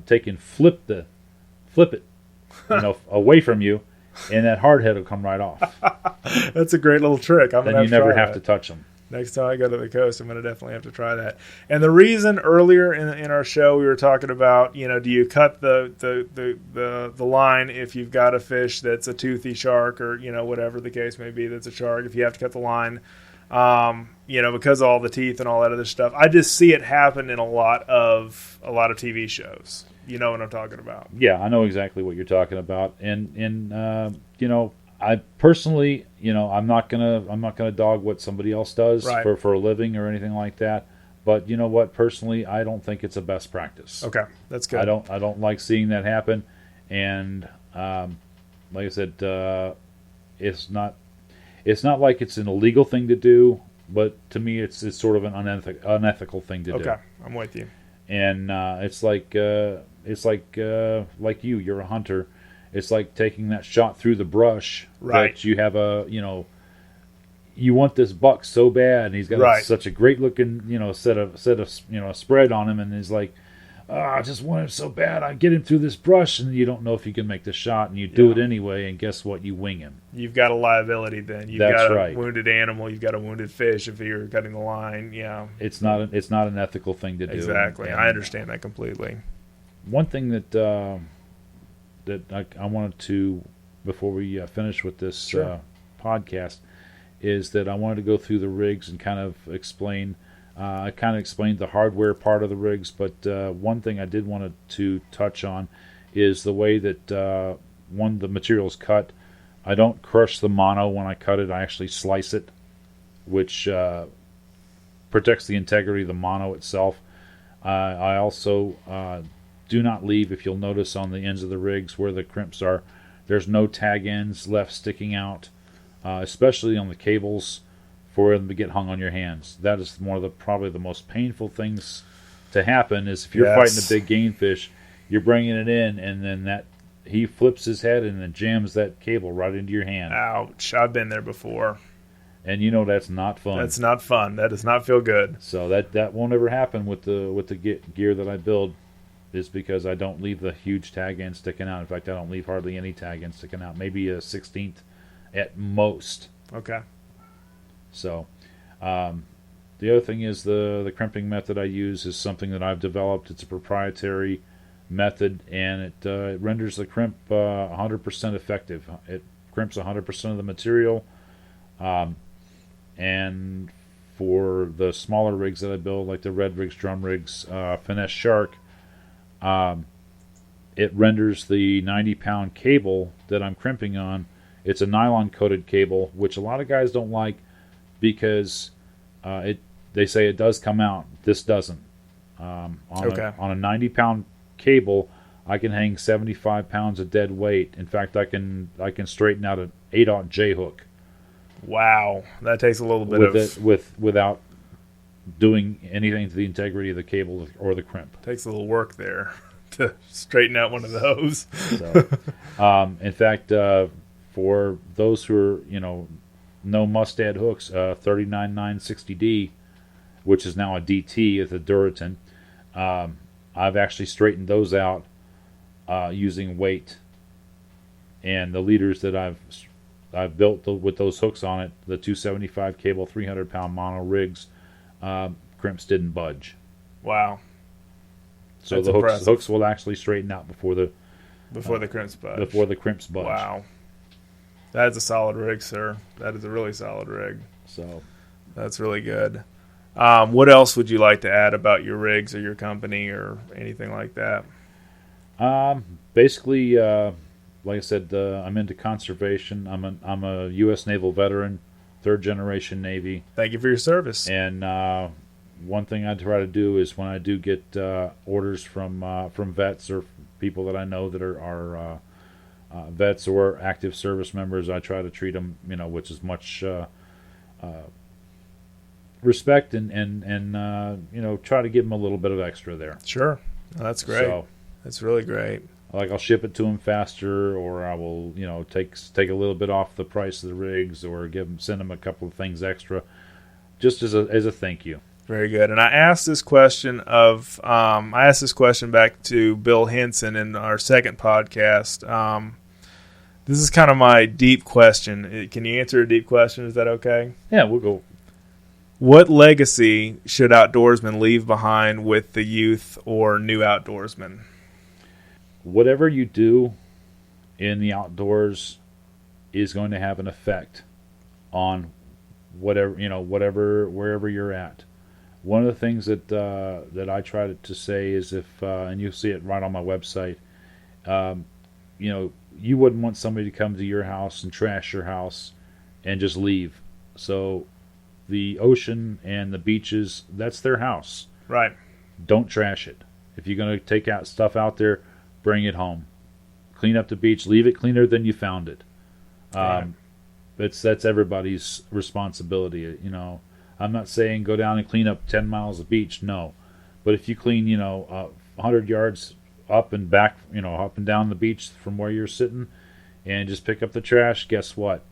take and flip it, away from you, and that hard head will come right off. That's a great little trick. Then you never have to touch them. Next time I go to the coast, I'm going to definitely have to try that. And the reason earlier in our show we were talking about, do you cut the line if you've got a fish that's a toothy shark or whatever the case may be that's a shark? If you have to cut the line, because of all the teeth and all that other stuff. I just see it happen in a lot of TV shows. You know what I'm talking about? Yeah, I know exactly what you're talking about, and I personally, I'm not gonna dog what somebody else does right. for a living or anything like that. But you know what? Personally, I don't think it's a best practice. Okay, that's good. I don't like seeing that happen, and like I said, it's not. It's not like it's an illegal thing to do, but to me, it's sort of an unethical thing to do. Okay, I'm with you. And it's like you're a hunter. It's like taking that shot through the brush. Right. That you have you want this buck so bad, and he's got such a great looking, set of spread on him, and he's like, I just want him so bad. I get him through this brush, and you don't know if you can make the shot, and you do it anyway, and guess what? You wing him. You've got a liability then. You've That's got a right. wounded animal. You've got a wounded fish if you're cutting the line. Yeah. It's not an ethical thing to do. Exactly. And I understand that completely. one thing that I wanted to, before we finish with this podcast, is that I wanted to go through the rigs and kind of explain. I kind of explained the hardware part of the rigs, but one thing I did want to touch on is the way that the material's cut. I don't crush the mono when I cut it. I actually slice it, which protects the integrity of the mono itself. I also do not leave, if you'll notice on the ends of the rigs where the crimps are, there's no tag ends left sticking out, especially on the cables, for them to get hung on your hands. That is probably the most painful things to happen, is if you're fighting a big game fish, you're bringing it in, and then he flips his head and then jams that cable right into your hand. Ouch. I've been there before. And that's not fun. That's not fun. That does not feel good. So that won't ever happen with the gear that I build, is because I don't leave the huge tag end sticking out. In fact, I don't leave hardly any tag end sticking out. Maybe a 16th at most. Okay. So, the other thing is the crimping method I use is something that I've developed. It's a proprietary method, and it renders the crimp 100% effective. It crimps 100% of the material. And for the smaller rigs that I build, like the red rigs, drum rigs, Finesse Shark, it renders the 90-pound cable that I'm crimping on. It's a nylon-coated cable, which a lot of guys don't like, because they say it does come out. This doesn't. On a 90-pound cable, I can hang 75 pounds of dead weight. In fact, I can straighten out an 8/0 J hook. Wow, that takes a little bit without doing anything to the integrity of the cable or the crimp. Takes a little work there to straighten out one of those. So, in fact, for those who are no Mustad hooks, 39960D, which is now a DT with a Duratin. I've actually straightened those out using weight, and the leaders that I've built with those hooks on it, the 275 cable, 300-pound mono rigs, crimps didn't budge. Wow! So the hooks will actually straighten out before the crimps budge. Before the crimps budge. Wow. That's a solid rig, sir. That is a really solid rig. So that's really good. What else would you like to add about your rigs or your company or anything like that? Basically, like I said, I'm into conservation. I'm a U.S. Naval veteran, 3rd generation Navy. Thank you for your service. And one thing I try to do is when I do get orders from vets or people that I know that are vets or active service members, I try to treat them, with as much respect and try to give them a little bit of extra there. Sure, that's great. So, that's really great. Like I'll ship it to them faster, or I will, take a little bit off the price of the rigs, or send them a couple of things extra, just as a thank you. Very good. And I asked this question back to Bill Henson in our second podcast. This is kind of my deep question. Can you answer a deep question? Is that okay? Yeah, we'll go. What legacy should outdoorsmen leave behind with the youth or new outdoorsmen? Whatever you do in the outdoors is going to have an effect on wherever you're at. One of the things that I try to say is and you'll see it right on my website, you wouldn't want somebody to come to your house and trash your house and just leave. So the ocean and the beaches, that's their house. Right. Don't trash it. If you're going to take out stuff out there, bring it home. Clean up the beach. Leave it cleaner than you found it. Right. that's everybody's responsibility. I'm not saying go down and clean up 10 miles of beach. No, but if you clean 100 yards up and back, up and down the beach from where you're sitting, and just pick up the trash, guess what?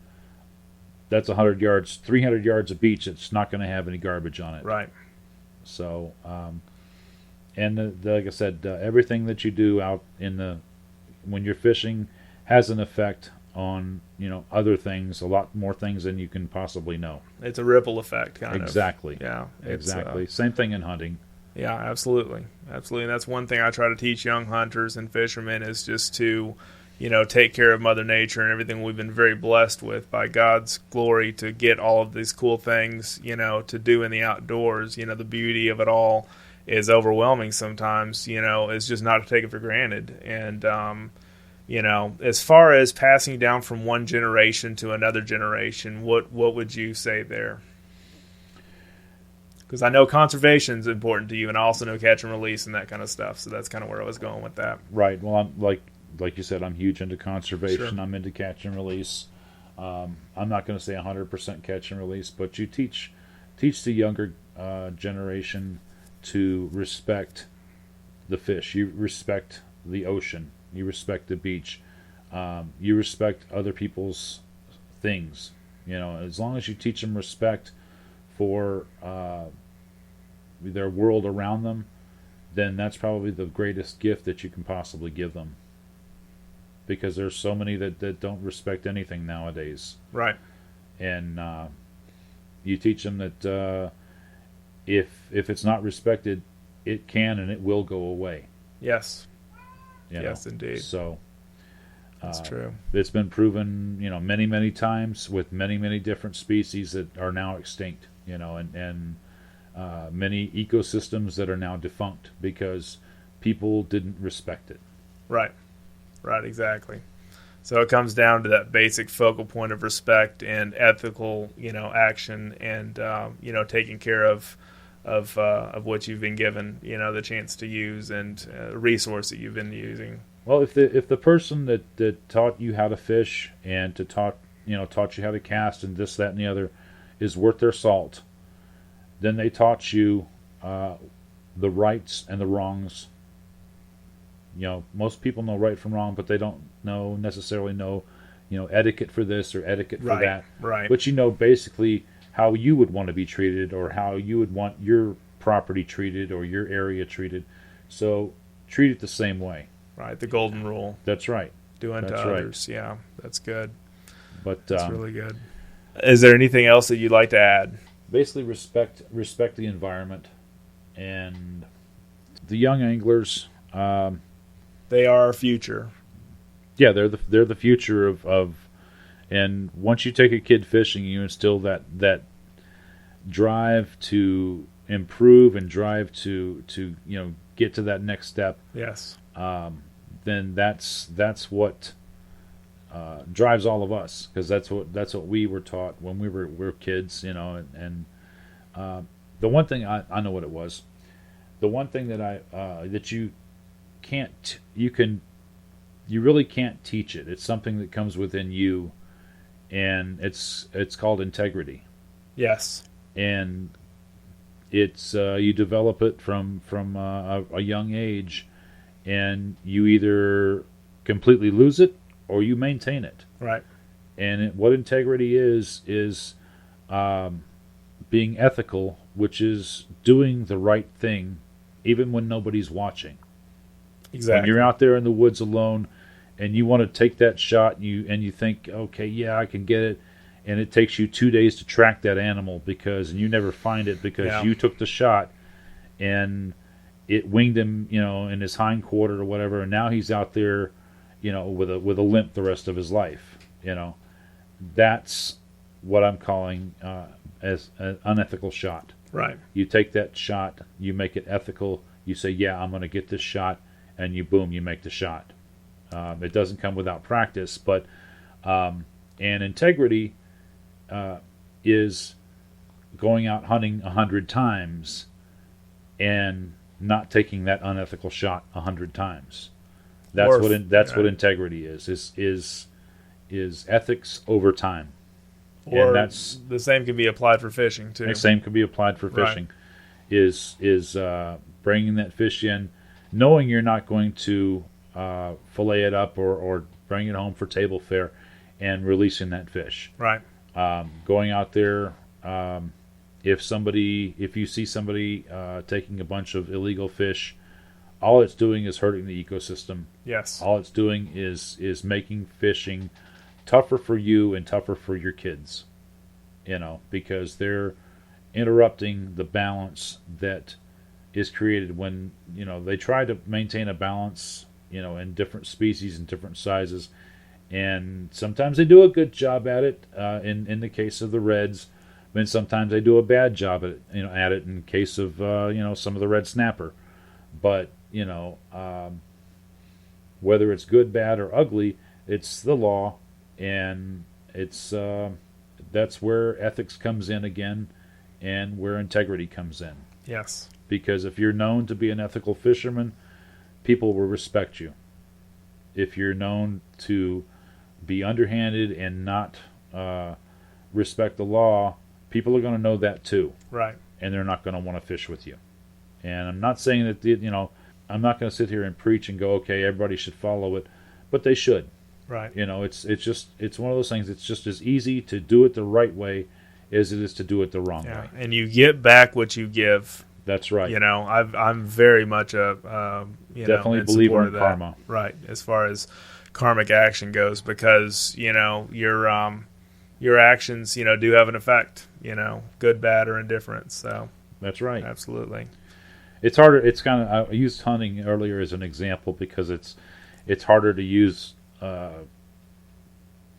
That's 100 yards, 300 yards of beach. It's not going to have any garbage on it. Right. So, and like I said, everything that you do out when you're fishing has an effect on other things, a lot more things than you can possibly know. It's a ripple effect, kind of. Exactly. Yeah. Exactly. Same thing in hunting. Yeah, absolutely. Absolutely. And that's one thing I try to teach young hunters and fishermen is just to, take care of Mother Nature and everything we've been very blessed with by God's glory to get all of these cool things, to do in the outdoors. The beauty of it all is overwhelming sometimes, it's just not to take it for granted. And, as far as passing down from one generation to another generation, what would you say there? Because I know conservation is important to you, and I also know catch and release and that kind of stuff. So that's kind of where I was going with that. Right. Well, I'm like you said, I'm huge into conservation. Sure. I'm into catch and release. I'm not going to say 100% catch and release, but you teach the younger generation to respect the fish. You respect the ocean. You respect the beach. You respect other people's things. As long as you teach them respect for their world around them, then that's probably the greatest gift that you can possibly give them. Because there's so many that don't respect anything nowadays. Right. And you teach them that if it's not respected, it can and it will go away. Yes. Yes, indeed. So that's true. It's been proven, many, many times with many, many different species that are now extinct, and many ecosystems that are now defunct because people didn't respect it. Right. Right, exactly. So it comes down to that basic focal point of respect and ethical, action and, taking care of what you've been given, the chance to use and resource that you've been using. Well, if the person that taught you how to fish and taught you how to cast and this, that, and the other is worth their salt, then they taught you the rights and the wrongs. Most people know right from wrong, but they don't necessarily know etiquette for this or etiquette for that. Right. But basically how you would want to be treated or how you would want your property treated or your area treated. So treat it the same way. Right. The golden rule. That's right. Do unto others. Right. Yeah, that's good. But that's really good. Is there anything else that you'd like to add? Basically, respect the environment and the young anglers. They are our future. Yeah, they're the future of and once you take a kid fishing, you instill that drive to improve and drive to get to that next step. Yes. Then that's what drives all of us, because that's what we were taught when we were kids, and the one thing I know what it was. The one thing that that you really can't teach it. It's something that comes within you, and it's called integrity. Yes. And it's you develop it from a young age, and you either completely lose it or you maintain it. Right. And what integrity is being ethical, which is doing the right thing even when nobody's watching. Exactly. When you're out there in the woods alone and you want to take that shot, and you think, okay, yeah, I can get it, and it takes you 2 days to track that animal and you never find it because you took the shot and it winged him, in his hind quarter or whatever, and now he's out there, with a limp the rest of his life. That's what I'm calling as an unethical shot. Right. You take that shot, you make it ethical. You say, yeah, I'm going to get this shot, and you make the shot. It doesn't come without practice, but and integrity is going out hunting 100 times and not taking that unethical shot 100 times. That's what integrity is ethics over time. Or and that's the same can be applied for fishing too. the same can be applied for Right. fishing. Is bringing that fish in, knowing you're not going to fillet it up or bring it home for table fare, and releasing that fish. Right. Going out there, if you see somebody taking a bunch of illegal fish, all it's doing is hurting the ecosystem. Yes. All it's doing is making fishing tougher for you and tougher for your kids. Because they're interrupting the balance that is created when they try to maintain a balance in different species and different sizes, and sometimes they do a good job at it in the case of the reds, and sometimes they do a bad job at it in case of some of the red snapper. But whether it's good, bad, or ugly, it's the law, and it's that's where ethics comes in again, and where integrity comes in. Yes. Because if you're known to be an ethical fisherman, people will respect you. If you're known to be underhanded and not respect the law, people are going to know that too. Right. And they're not going to want to fish with you. And I'm not saying that, I'm not going to sit here and preach and go, okay, everybody should follow it, but they should. Right. It's one of those things. It's just as easy to do it the right way as it is to do it the wrong way. And you get back what you give. That's right. I'm very much a definitely in believer support in of that. karma. Right, as far as karmic action goes, because your actions do have an effect. Good, bad, or indifferent. So that's right. Absolutely. It's harder. It's kind of I used hunting earlier as an example because it's harder to use to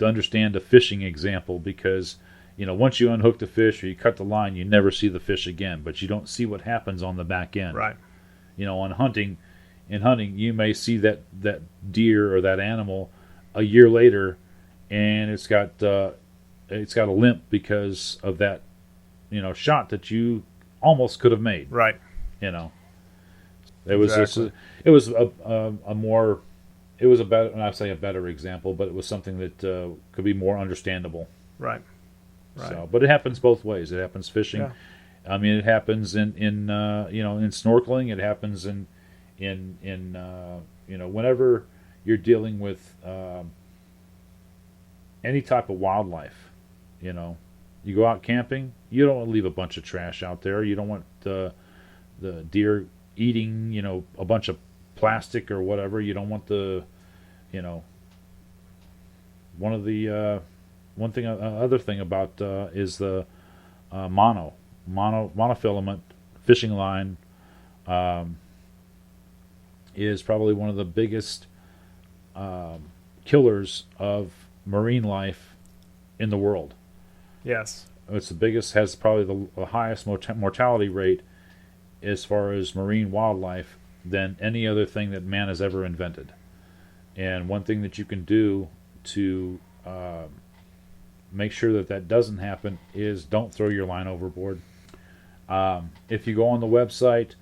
understand a fishing example because. Once you unhook the fish or you cut the line, you never see the fish again, but you don't see what happens on the back end. Right. In hunting, you may see that deer or that animal a year later, and it's got a limp because of that, shot that you almost could have made. Right. It was Exactly. it was a better, and I say a better example, but it was something that could be more understandable. Right. Right. So, but it happens both ways. It happens fishing. Yeah. I mean, it happens in snorkeling. It happens in whenever you're dealing with any type of wildlife. You go out camping. You don't want to leave a bunch of trash out there. You don't want the deer eating a bunch of plastic or whatever. You don't want other thing about is the monofilament fishing line is probably one of the biggest killers of marine life in the world. Yes. It's the biggest, has probably the highest mortality rate as far as marine wildlife than any other thing that man has ever invented. And one thing that you can do to make sure that doesn't happen is don't throw your line overboard. If you go on the website,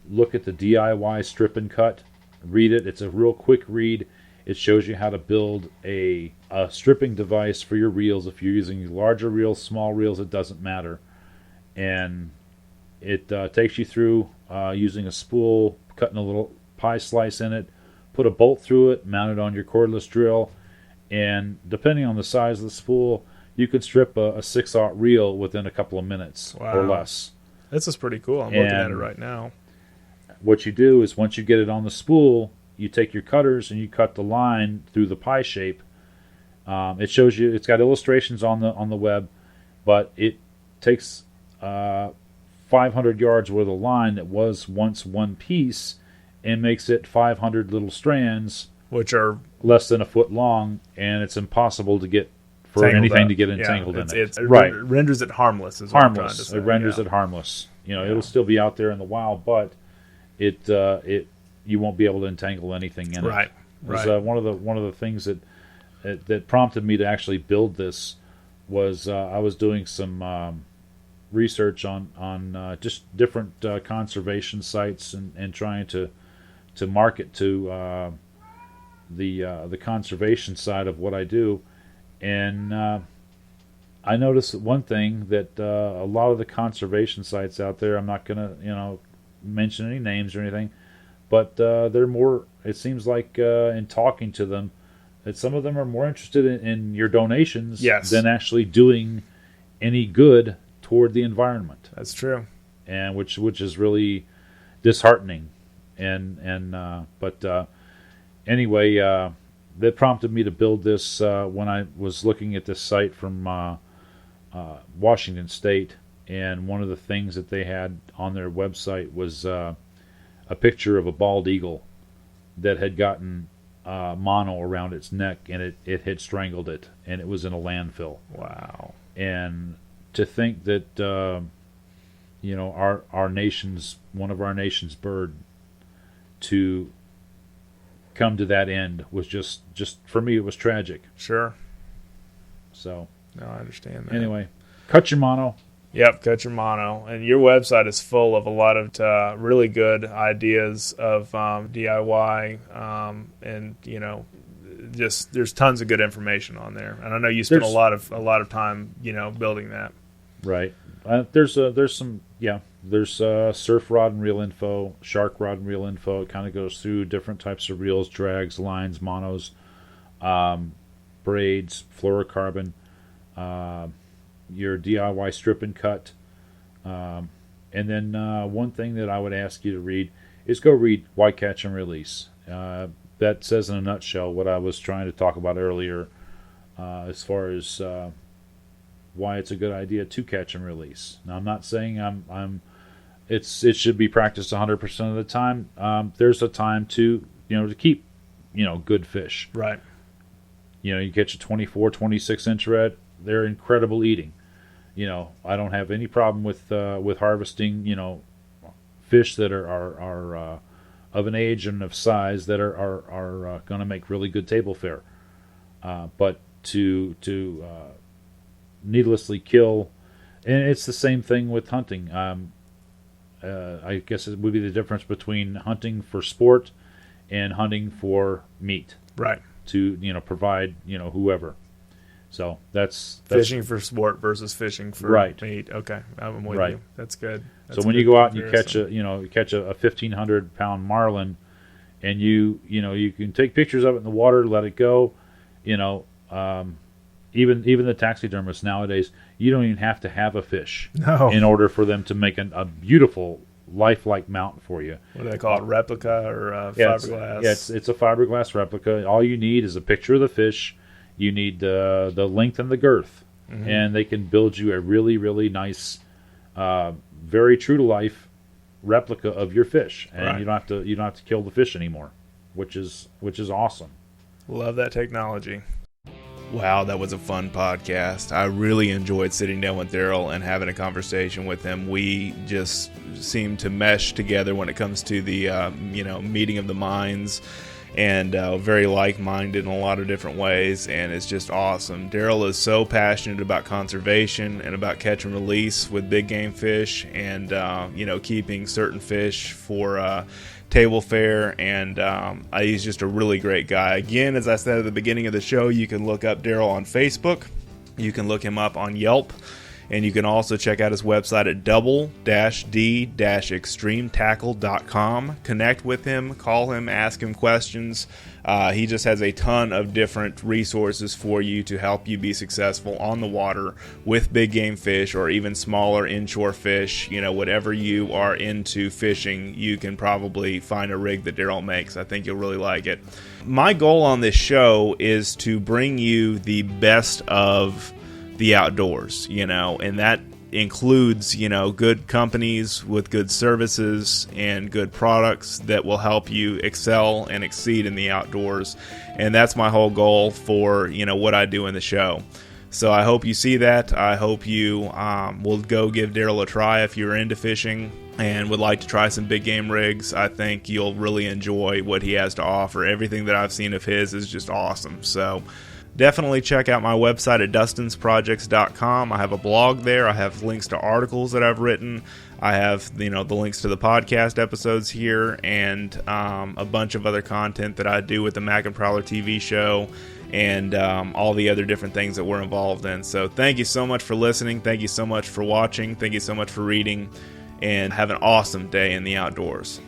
look at the DIY strip and cut, read it. It's a real quick read. It shows you how to build a stripping device for your reels. If you're using larger reels, small reels, it doesn't matter. And it takes you through using a spool, cutting a little pie slice in it, put a bolt through it, mount it on your cordless drill, and depending on the size of the spool, you could strip a 6/0 reel within a couple of minutes or less. This is pretty cool. I'm looking at it right now. What you do is once you get it on the spool, you take your cutters and you cut the line through the pie shape. It shows you. It's got illustrations on the web, but it takes 500 yards worth of line that was once one piece and makes it 500 little strands, which are less than a foot long, and it's impossible to get for anything to get entangled in it. It right. renders it harmless. Is harmless. What I'm trying to say. It renders it harmless. It'll still be out there in the wild, but it you won't be able to entangle anything in it. Right. Right. One of the things that prompted me to actually build this was I was doing some research on just different conservation sites and trying to market to the conservation side of what I do, and I noticed one thing that a lot of the conservation sites out there, I'm not going to, mention any names or anything, but they're more, it seems like in talking to them, that some of them are more interested in your donations than actually doing any good toward the environment. That's true. And which is really disheartening. But anyway, that prompted me to build this when I was looking at this site from Washington State, and one of the things that they had on their website was a picture of a bald eagle that had gotten mono around its neck, and it had strangled it, and it was in a landfill. Wow. And to think that our nation's, one of our nation's bird, to come to that end was just for me, it was tragic. Sure. So no, I understand that. Anyway, cut your mono. Yep, cut your mono. And your website is full of a lot of really good ideas of DIY, and just there's tons of good information on there. And I know you spent a lot of time building that. Right. There's surf rod and reel info, shark rod and reel info. It kind of goes through different types of reels, drags, lines, monos, braids, fluorocarbon, your DIY strip and cut. And then one thing that I would ask you to read is go read Why Catch and Release. That says in a nutshell what I was trying to talk about earlier, as far as why it's a good idea to catch and release. Now, I'm not saying it should be practiced 100% of the time. There's a time to keep good fish. Right. You catch a 24, 26 inch red, they're incredible eating. I don't have any problem with harvesting fish that are of an age and of size that are going to make really good table fare. But to needlessly kill, and it's the same thing with hunting. I guess it would be the difference between hunting for sport and hunting for meat. Right. To provide whoever. So that's fishing for sport versus fishing for meat. Okay, I'm with you. That's good. That's so when you go out and you catch a 1,500 pound marlin, and you can take pictures of it in the water, let it go. Even the taxidermists nowadays, you don't even have to have a fish in order for them to make a beautiful lifelike mount for you. What do they call it? Replica or fiberglass? It's a fiberglass replica. All you need is a picture of the fish. You need the length and the girth, and they can build you a really, really nice, very true to life replica of your fish, and you don't have to kill the fish anymore, which is awesome. Love that technology. Wow, that was a fun podcast. I really enjoyed sitting down with Daryl and having a conversation with him. We just seem to mesh together when it comes to the meeting of the minds. And very like-minded in a lot of different ways, and it's just awesome. Daryl is so passionate about conservation and about catch and release with big game fish, and keeping certain fish for table fare, and he's just a really great guy. Again, as I said at the beginning of the show, you can look up Daryl on Facebook, you can look him up on Yelp, and you can also check out his website at double-d-extremetackle.com. Connect with him, call him, ask him questions. He just has a ton of different resources for you to help you be successful on the water with big game fish or even smaller inshore fish. Whatever you are into fishing, you can probably find a rig that Daryl makes. I think you'll really like it. My goal on this show is to bring you the best of the outdoors, and that includes, good companies with good services and good products that will help you excel and exceed in the outdoors. And that's my whole goal for, what I do in the show. So I hope you see that. I hope you will go give Daryl a try if you're into fishing and would like to try some big game rigs. I think you'll really enjoy what he has to offer. Everything that I've seen of his is just awesome. So definitely check out my website at dustinsprojects.com. I have a blog there. I have links to articles that I've written. I have the links to the podcast episodes here, and a bunch of other content that I do with the Mac and Prowler TV show, and all the other different things that we're involved in. So thank you so much for listening. Thank you so much for watching. Thank you so much for reading. And have an awesome day in the outdoors.